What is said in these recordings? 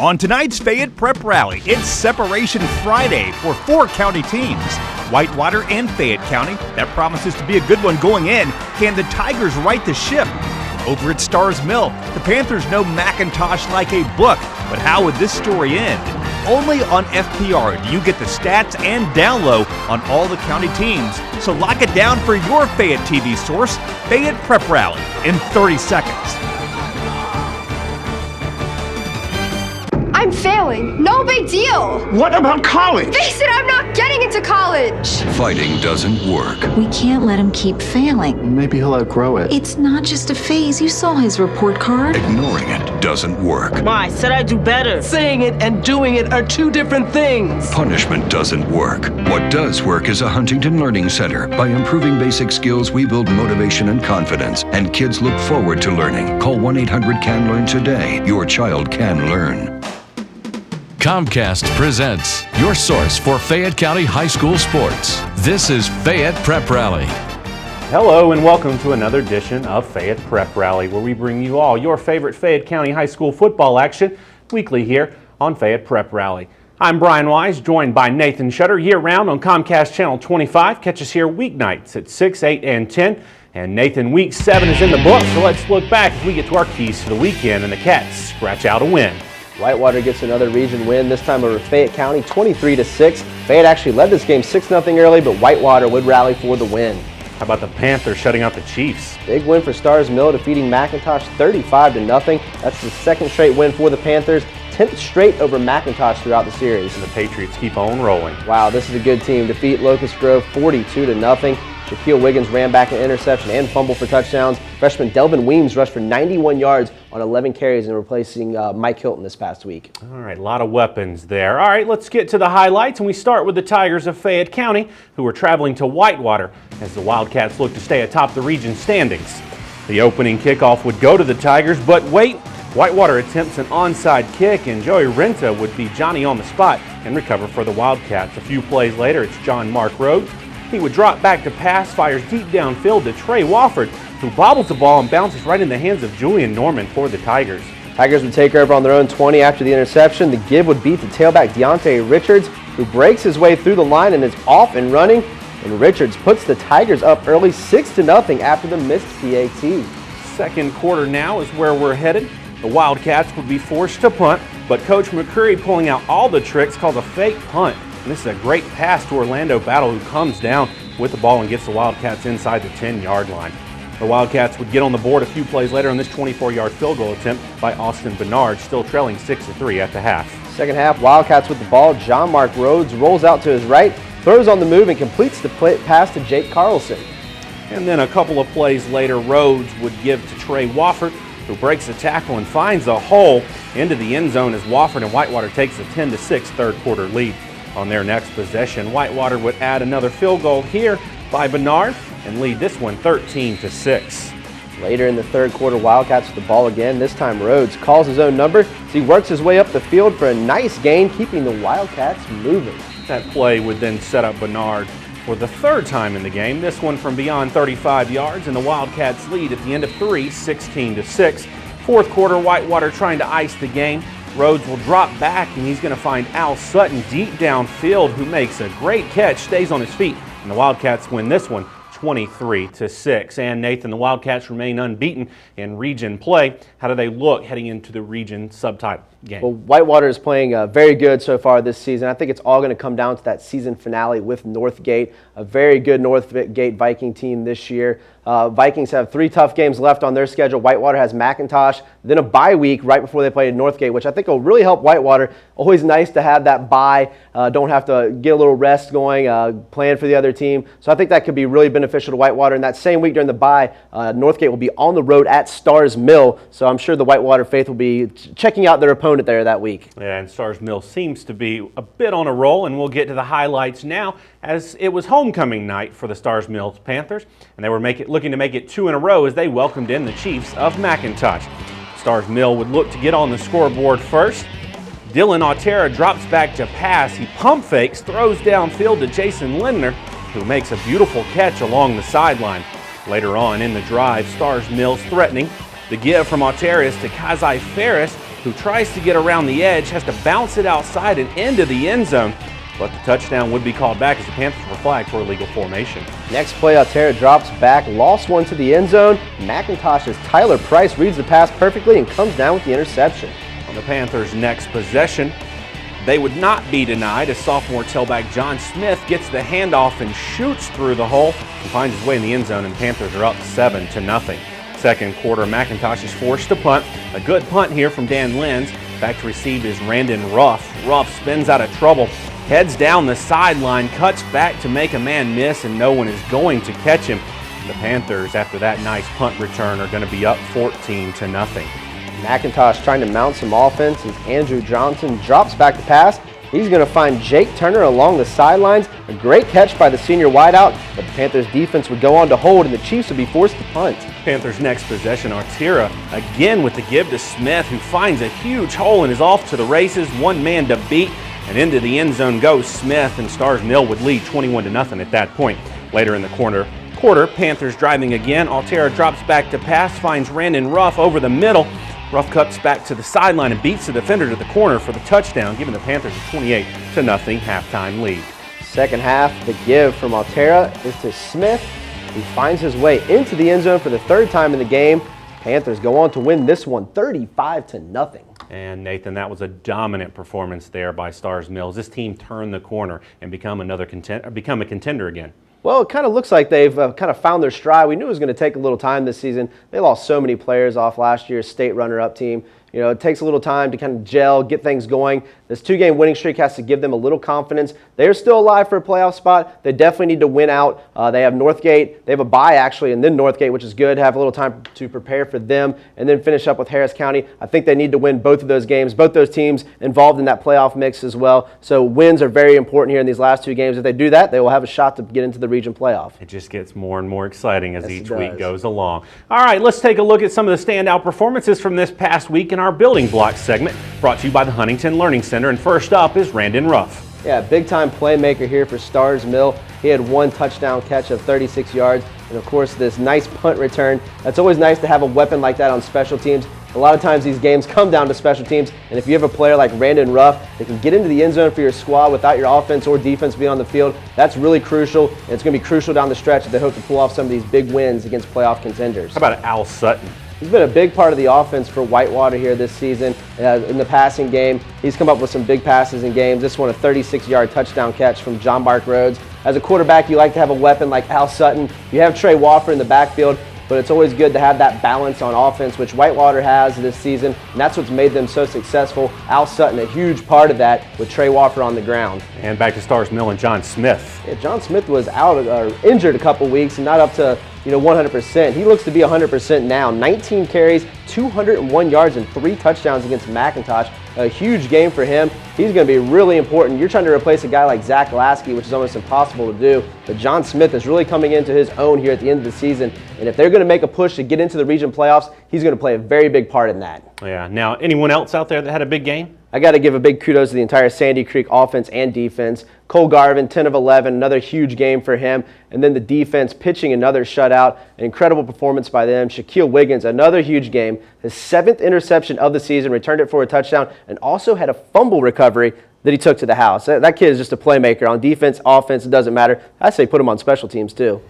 On tonight's Fayette Prep Rally, it's Separation Friday for 4 county teams. Whitewater and Fayette County. That promises to be a good one going in. Can the Tigers right the ship? Over at Starr's Mill, the Panthers know McIntosh like a book, but how would this story end? Only on FPR do you get the stats and down low on all the county teams. So lock it down for your Fayette TV source, Fayette Prep Rally, in 30 seconds. I'm failing. No big deal. What about college? Face it, I'm not getting into college. Fighting doesn't work. We can't let him keep failing. Maybe he'll outgrow it. It's not just a phase. You saw his report card. Ignoring it doesn't work. Ma, I said I'd do better. Saying it and doing it are 2 different things. Punishment doesn't work. What does work is a Huntington Learning Center. By improving basic skills, we build motivation and confidence, and kids look forward to learning. Call 1-800-CAN-LEARN today. Your child can learn. Comcast presents your source for Fayette County High School sports. This is Fayette Prep Rally. Hello and welcome to another edition of Fayette Prep Rally, where we bring you all your favorite Fayette County High School football action weekly here on Fayette Prep Rally. I'm Brian Wise, joined by Nathan Shutter year-round on Comcast Channel 25. Catch us here weeknights at 6, 8, and 10. And Nathan, week 7 is in the books, so let's look back as we get to our keys to the weekend, and the Cats scratch out a win. Whitewater gets another region win, this time over Fayette County, 23-6. Fayette actually led this game 6-0 early, but Whitewater would rally for the win. How about the Panthers shutting out the Chiefs? Big win for Starr's Mill, defeating McIntosh 35-0. That's the 2nd straight win for the Panthers, 10th straight over McIntosh throughout the series. And the Patriots keep on rolling. Wow, this is a good team. Defeat Locust Grove 42-0. Shaquille Wiggins ran back an interception and fumble for touchdowns. Freshman Delvin Weems rushed for 91 yards on 11 carries and replacing Mike Hilton this past week. All right, a lot of weapons there. All right, let's get to the highlights, and we start with the Tigers of Fayette County, who are traveling to Whitewater as the Wildcats look to stay atop the region standings. The opening kickoff would go to the Tigers, but wait, Whitewater attempts an onside kick, and Joey Renta would be Johnny on the spot and recover for the Wildcats. A few plays later, it's John Mark Rhodes. He would drop back to pass, fires deep downfield to Trey Wofford, who bobbles the ball and bounces right in the hands of Julian Norman for the Tigers. Tigers would take over on their own 20 after the interception. The give would beat the tailback Deontay Richards, who breaks his way through the line and is off and running. And Richards puts the Tigers up early 6-0 after the missed PAT. Second quarter now is where we're headed. The Wildcats would be forced to punt, but Coach McCreary, pulling out all the tricks, calls a fake punt. And this is a great pass to Orlando Battle, who comes down with the ball and gets the Wildcats inside the 10-yard line. The Wildcats would get on the board a few plays later on this 24-yard field goal attempt by Austin Bernard, still trailing 6-3 at the half. Second half, Wildcats with the ball. John Mark Rhodes rolls out to his right, throws on the move, and completes the pass to Jake Carlson. And then a couple of plays later, Rhodes would give to Trey Wofford, who breaks a tackle and finds a hole into the end zone as Wofford and Whitewater takes a 10-6 third quarter lead. On their next possession, Whitewater would add another field goal here by Bernard and lead this one 13-6. Later in the third quarter, Wildcats with the ball again. This time Rhodes calls his own number as he works his way up the field for a nice gain, keeping the Wildcats moving. That play would then set up Bernard for the 3rd time in the game, this one from beyond 35 yards, and the Wildcats lead at the end of 3, 16-6. Fourth quarter, Whitewater trying to ice the game. Rhodes will drop back, and he's going to find Al Sutton deep downfield, who makes a great catch, stays on his feet, and the Wildcats win this one 23-6. And Nathan, the Wildcats remain unbeaten in region play. How do they look heading into the region subtype game? Well, Whitewater is playing very good so far this season. I think it's all going to come down to that season finale with Northgate, a very good Northgate Viking team this year. Vikings have 3 tough games left on their schedule. Whitewater has McIntosh, then a bye week right before they play Northgate, which I think will really help Whitewater. Always nice to have that bye. Don't have to get a little rest going, plan for the other team. So I think that could be really beneficial to Whitewater. And that same week during the bye, Northgate will be on the road at Starr's Mill. So I'm sure the Whitewater Faith will be checking out their opponent there that week. Yeah, and Starr's Mill seems to be a bit on a roll, and we'll get to the highlights now, as it was homecoming night for the Starr's Mill Panthers, and they were looking to make it 2 in a row as they welcomed in the Chiefs of McIntosh. Starr's Mill would look to get on the scoreboard first. Dylan Otera drops back to pass. He pump fakes, throws downfield to Jason Lindner, who makes a beautiful catch along the sideline. Later on in the drive, Starr's Mill's threatening. The give from Otera is to Kazai Ferris, who tries to get around the edge, has to bounce it outside and into the end zone. But the touchdown would be called back as the Panthers were flagged for illegal formation. Next play, Altera drops back, lost one to the end zone. McIntosh's Tyler Price reads the pass perfectly and comes down with the interception. On the Panthers' next possession, they would not be denied as sophomore tailback John Smith gets the handoff and shoots through the hole and finds his way in the end zone, and Panthers are up 7-0. Second quarter, McIntosh is forced to punt. A good punt here from Dan Lenz. Back to receive is Randon Ruff. Ruff spins out of trouble, heads down the sideline, cuts back to make a man miss, and no one is going to catch him. The Panthers, after that nice punt return, are going to be up 14-0. McIntosh trying to mount some offense as Andrew Johnson drops back to pass. He's going to find Jake Turner along the sidelines. A great catch by the senior wideout, but the Panthers defense would go on to hold, and the Chiefs would be forced to punt. Panthers' next possession, Altera again with the give to Smith, who finds a huge hole and is off to the races. One man to beat, and into the end zone goes Smith, and Starr's Mill would lead 21-0 at that point. Later in the quarter, Panthers driving again. Altera drops back to pass, finds Randon Ruff over the middle. Ruff cuts back to the sideline and beats the defender to the corner for the touchdown, giving the Panthers a 28-0 halftime lead. Second half, the give from Altera is to Smith. He finds his way into the end zone for the third time in the game. Panthers go on to win this one 35-0. And Nathan, that was a dominant performance there by Starr's Mills. This team turned the corner and become a contender again. Well, it kind of looks like they've kind of found their stride. We knew it was going to take a little time this season. They lost so many players off last year's state runner-up team. You know, it takes a little time to kind of gel, get things going. This two-game winning streak has to give them a little confidence. They're still alive for a playoff spot. They definitely need to win out. They have Northgate. They have a bye, actually, and then Northgate, which is good. Have a little time to prepare for them, and then finish up with Harris County. I think they need to win both of those games. Both those teams involved in that playoff mix as well. So wins are very important here in these last two games. If they do that, they will have a shot to get into the region playoff. It just gets more and more exciting as each week goes along. All right, let's take a look at some of the standout performances from this past week in our Building Blocks segment, brought to you by the Huntington Learning Center. And first up is Randon Ruff. Yeah, big-time playmaker here for Starr's Mill. He had one touchdown catch of 36 yards, and of course this nice punt return. That's always nice to have a weapon like that on special teams. A lot of times these games come down to special teams, and if you have a player like Randon Ruff that can get into the end zone for your squad without your offense or defense being on the field, that's really crucial, and it's going to be crucial down the stretch if they hope to pull off some of these big wins against playoff contenders. How about Al Sutton? He's been a big part of the offense for Whitewater here this season. In the passing game, he's come up with some big passes in games. This one, a 36-yard touchdown catch from John Bark Rhodes. As a quarterback, you like to have a weapon like Al Sutton. You have Trey Wofford in the backfield, but it's always good to have that balance on offense, which Whitewater has this season, and that's what's made them so successful. Al Sutton, a huge part of that with Trey Wofford on the ground. And back to Starr's Mill and John Smith. Yeah, John Smith was out injured a couple weeks and not up to 100%. He looks to be 100% now. 19 carries, 201 yards, and 3 touchdowns against McIntosh. A huge game for him. He's going to be really important. You're trying to replace a guy like Zach Lasky, which is almost impossible to do. But John Smith is really coming into his own here at the end of the season. And if they're going to make a push to get into the region playoffs, he's going to play a very big part in that. Yeah. Now, anyone else out there that had a big game? I got to give a big kudos to the entire Sandy Creek offense and defense. Cole Garvin, 10 of 11, another huge game for him. And then the defense pitching another shutout, an incredible performance by them. Shaquille Wiggins, another huge game. His 7th interception of the season, returned it for a touchdown, and also had a fumble recovery that he took to the house. That kid is just a playmaker. On defense, offense, it doesn't matter. I say put him on special teams too.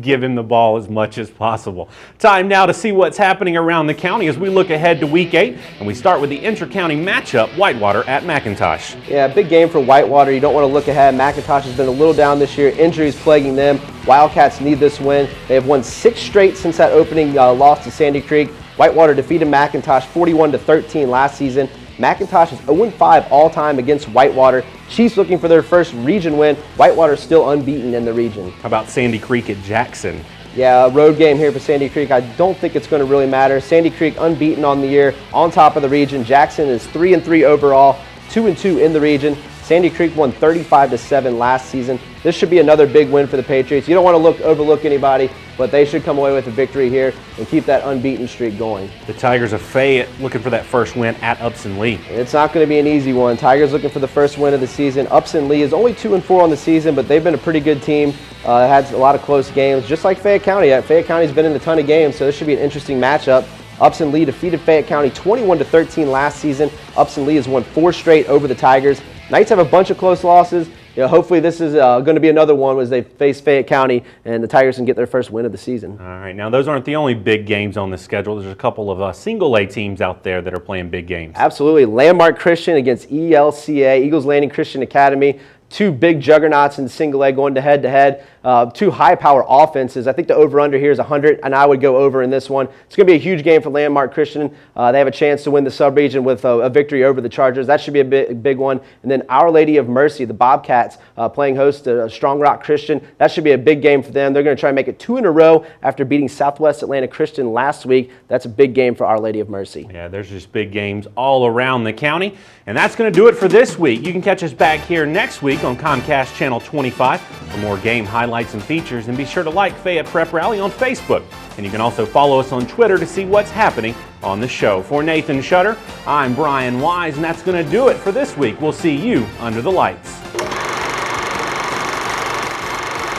Give him the ball as much as possible. Time now to see what's happening around the county as we look ahead to Week 8. And we start with the inter-county matchup, Whitewater at McIntosh. Yeah, big game for Whitewater. You don't want to look ahead. McIntosh has been a little down this year. Injuries plaguing them. Wildcats need this win. They have won 6 straight since that opening loss to Sandy Creek. Whitewater defeated McIntosh 41-13 last season. McIntosh is 0-5 all-time against Whitewater. Chiefs looking for their first region win. Whitewater still unbeaten in the region. How about Sandy Creek at Jackson? Yeah, a road game here for Sandy Creek. I don't think it's going to really matter. Sandy Creek unbeaten on the year, on top of the region. Jackson is 3-3 overall, 2-2 in the region. Sandy Creek won 35-7 last season. This should be another big win for the Patriots. You don't want to overlook anybody, but they should come away with a victory here and keep that unbeaten streak going. The Tigers of Fayette looking for that first win at Upson Lee. It's not going to be an easy one. Tigers looking for the first win of the season. Upson Lee is only 2-4 on the season, but they've been a pretty good team. Had a lot of close games, just like Fayette County. Fayette County's been in a ton of games, so this should be an interesting matchup. Upson Lee defeated Fayette County 21-13 last season. Upson Lee has won 4 straight over the Tigers. Knights have a bunch of close losses. Hopefully this is going to be another one as they face Fayette County and the Tigers can get their first win of the season. All right, now those aren't the only big games on the schedule. There's a couple of single-A teams out there that are playing big games. Absolutely. Landmark Christian against ELCA, Eagles Landing Christian Academy. 2 big juggernauts in single A going head-to-head. 2 high-power offenses. I think the over-under here is 100, and I would go over in this one. It's going to be a huge game for Landmark Christian. They have a chance to win the sub-region with a victory over the Chargers. That should be a big one. And then Our Lady of Mercy, the Bobcats, playing host to Strong Rock Christian. That should be a big game for them. They're going to try and make it 2 in a row after beating Southwest Atlanta Christian last week. That's a big game for Our Lady of Mercy. Yeah, there's just big games all around the county. And that's going to do it for this week. You can catch us back here next week on Comcast Channel 25 for more game highlights and features. And be sure to like Fayette Prep Rally on Facebook. And you can also follow us on Twitter to see what's happening on the show. For Nathan Shutter, I'm Brian Wise, and that's going to do it for this week. We'll see you under the lights.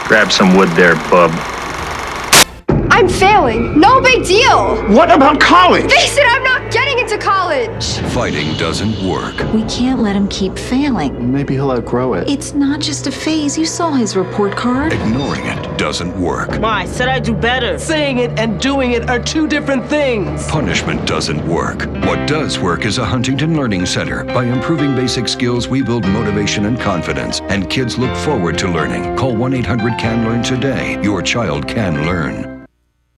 Grab some wood there, bub. I'm failing. No big deal. What about college? Face it, I'm not getting into college. Fighting doesn't work. We can't let him keep failing. Maybe he'll outgrow it. It's not just a phase. You saw his report card. Ignoring it doesn't work. I said I'd do better. Saying it and doing it are 2 different things. Punishment doesn't work. What does work is a Huntington Learning Center. By improving basic skills, we build motivation and confidence, and kids look forward to learning. Call 1-800-CAN-LEARN today. Your child can learn.